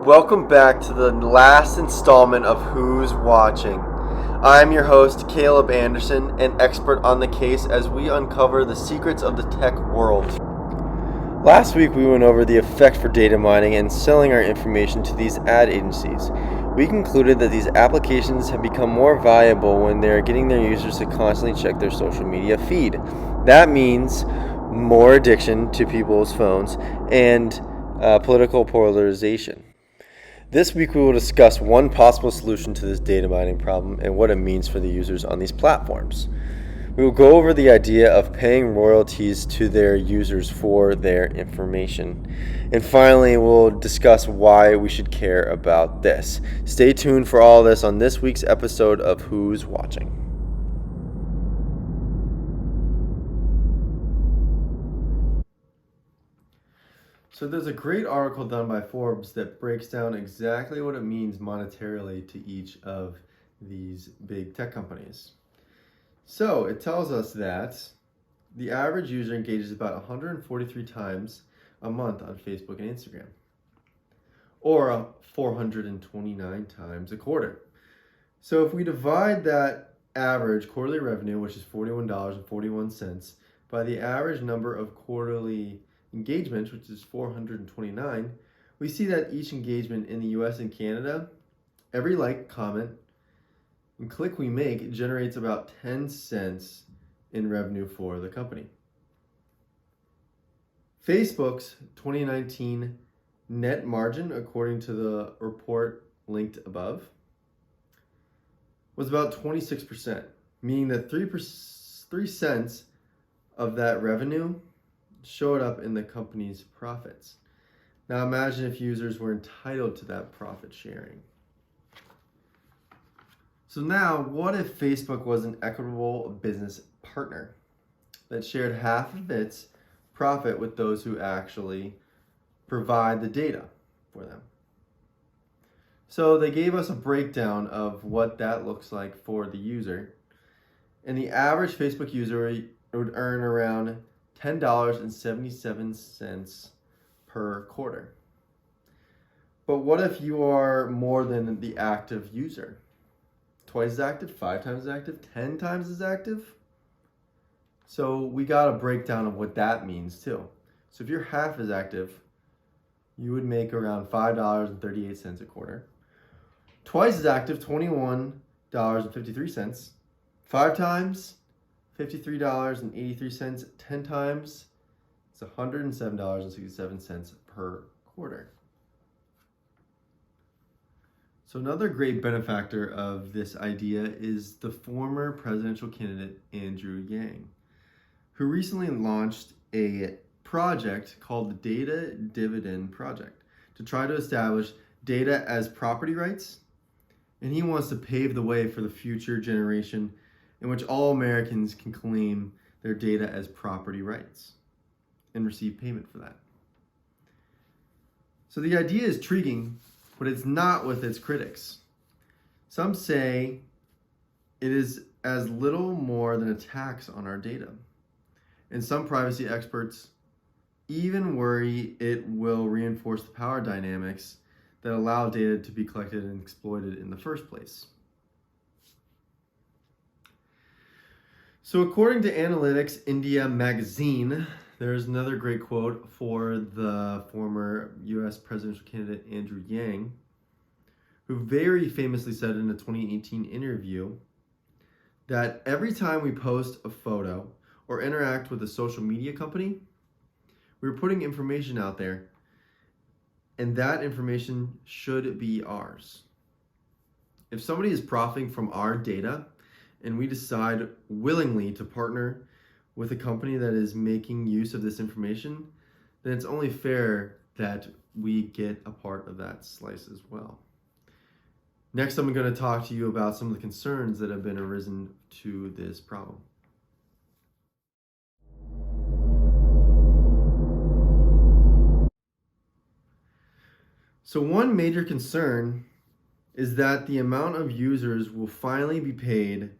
Welcome back to the last installment of Who's Watching. I'm your host, Caleb Anderson, an expert on the case as we uncover the secrets of the tech world. Last week we went over the effect for data mining and selling our information to these ad agencies. We concluded that these applications have become more valuable when they're getting their users to constantly check their social media feed. That means more addiction to people's phones and political polarization. This week we will discuss one possible solution to this data mining problem and what it means for the users on these platforms. We will go over the idea of paying royalties to their users for their information. And finally, we'll discuss why we should care about this. Stay tuned for all this on this week's episode of Who's Watching. So there's a great article done by Forbes that breaks down exactly what it means monetarily to each of these big tech companies. So it tells us that the average user engages about 143 times a month on Facebook and Instagram, or 429 times a quarter. So if we divide that average quarterly revenue, which is $41.41, by the average number of quarterly engagements, which is 429, we see that each engagement in the US and Canada, every like, comment, and click we make generates about 10 cents in revenue for the company. Facebook's 2019 net margin, according to the report linked above, was about 26%, meaning that 3 cents of that revenue showed up in the company's profits. Now imagine if users were entitled to that profit sharing. So now, what if Facebook was an equitable business partner that shared half of its profit with those who actually provide the data for them? So they gave us a breakdown of what that looks like for the user. And the average Facebook user would earn around $10.77 per quarter. But what if you are more than the active user? Twice as active, 5 times as active, 10 times as active? So we got a breakdown of what that means too. So if you're half as active, you would make around $5.38 a quarter. Twice as active, $21.53. 5 times, $53.83. 10 times, it's $107.67 per quarter. So another great benefactor of this idea is the former presidential candidate Andrew Yang, who recently launched a project called the Data Dividend Project to try to establish data as property rights. And he wants to pave the way for the future generation in which all Americans can claim their data as property rights and receive payment for that. So the idea is intriguing, but it's not with its critics. Some say it is as little more than a tax on our data. And some privacy experts even worry it will reinforce the power dynamics that allow data to be collected and exploited in the first place. So according to Analytics India magazine, there's another great quote for the former US presidential candidate Andrew Yang, who very famously said in a 2018 interview that every time we post a photo or interact with a social media company, we're putting information out there, and that information should be ours. If somebody is profiting from our data, and we decide willingly to partner with a company that is making use of this information, then it's only fair that we get a part of that slice as well. Next, I'm going to talk to you about some of the concerns that have been arisen to this problem. So one major concern is that the amount of users will finally be paid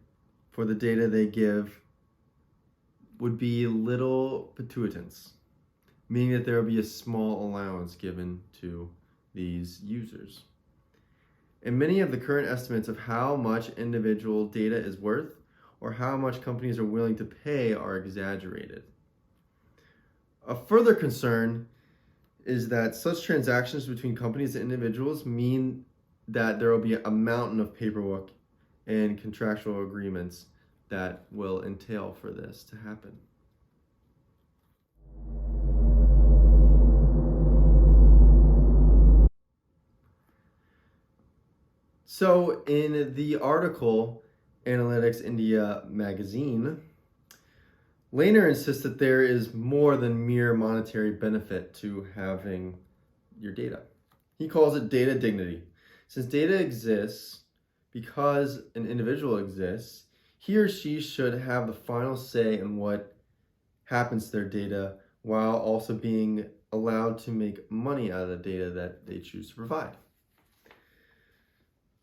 for the data they give would be little pituitance, meaning that there will be a small allowance given to these users. And many of the current estimates of how much individual data is worth or how much companies are willing to pay are exaggerated. A further concern is that such transactions between companies and individuals mean that there will be a mountain of paperwork and contractual agreements that will entail for this to happen. So in the article, Analytics India magazine, Lehner insists that there is more than mere monetary benefit to having your data. He calls it data dignity. Since data exists because an individual exists, he or she should have the final say in what happens to their data while also being allowed to make money out of the data that they choose to provide.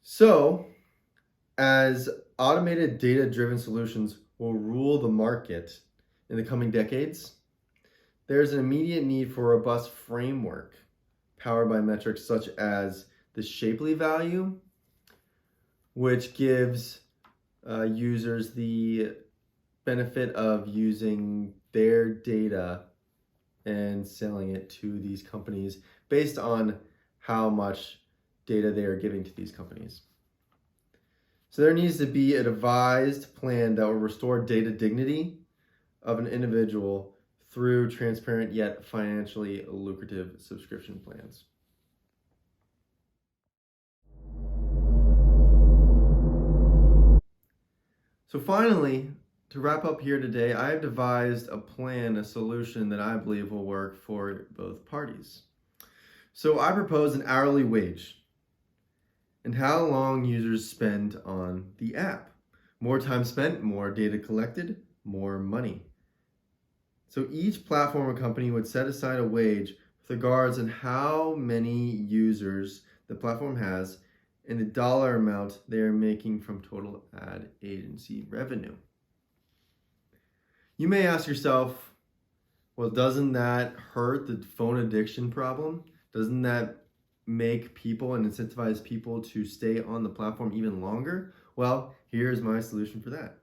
So, as automated data-driven solutions will rule the market in the coming decades, there's an immediate need for a robust framework powered by metrics such as the Shapley value, which gives users the benefit of using their data and selling it to these companies based on how much data they are giving to these companies. So there needs to be a devised plan that will restore data dignity of an individual through transparent yet financially lucrative subscription plans. So finally, to wrap up here today, I have devised a plan, a solution that I believe will work for both parties. So I propose an hourly wage and how long users spend on the app. More time spent, more data collected, more money. So each platform or company would set aside a wage with regards on how many users the platform has and the dollar amount they are making from total ad agency revenue. You may ask yourself, well, doesn't that hurt the phone addiction problem? Doesn't that make people and incentivize people to stay on the platform even longer? Well, here's my solution for that.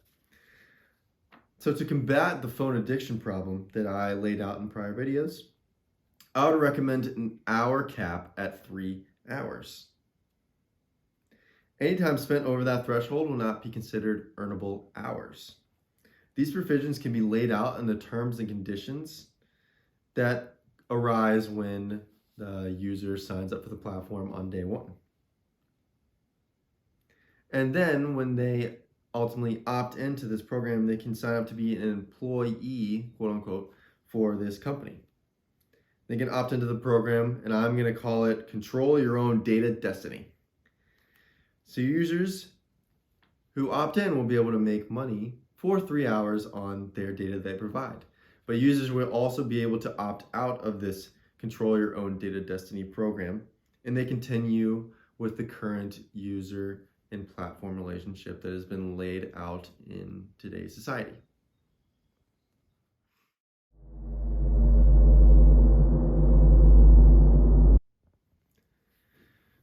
So to combat the phone addiction problem that I laid out in prior videos, I would recommend an hour cap at 3 hours. Any time spent over that threshold will not be considered earnable hours. These provisions can be laid out in the terms and conditions that arise when the user signs up for the platform on day one. And then when they ultimately opt into this program, they can sign up to be an employee, quote unquote, for this company. They can opt into the program, and I'm going to call it Control Your Own Data Destiny. So users who opt in will be able to make money for 3 hours on their data they provide. But users will also be able to opt out of this Control Your Own Data Destiny program, and they continue with the current user and platform relationship that has been laid out in today's society.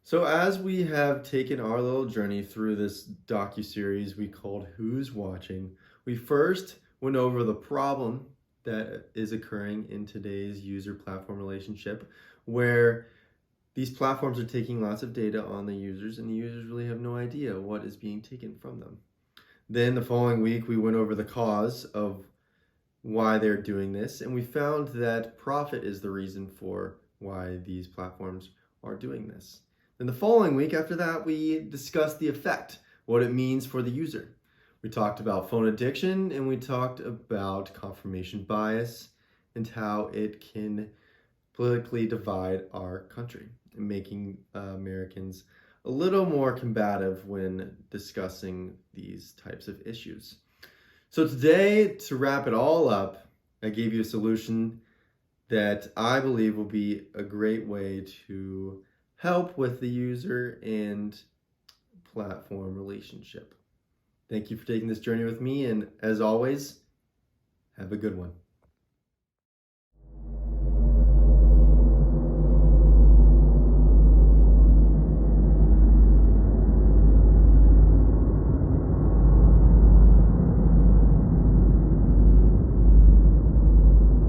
So as we have taken our little journey through this docuseries we called Who's Watching, we first went over the problem that is occurring in today's user platform relationship, where these platforms are taking lots of data on the users and the users really have no idea what is being taken from them. Then the following week, we went over the cause of why they're doing this, and we found that profit is the reason for why these platforms are doing this. Then the following week after that, we discussed the effect, what it means for the user. We talked about phone addiction, and we talked about confirmation bias and how it can politically divide our country, making Americans a little more combative when discussing these types of issues. So today, to wrap it all up, I gave you a solution that I believe will be a great way to help with the user and platform relationship. Thank you for taking this journey with me, and as always, have a good one.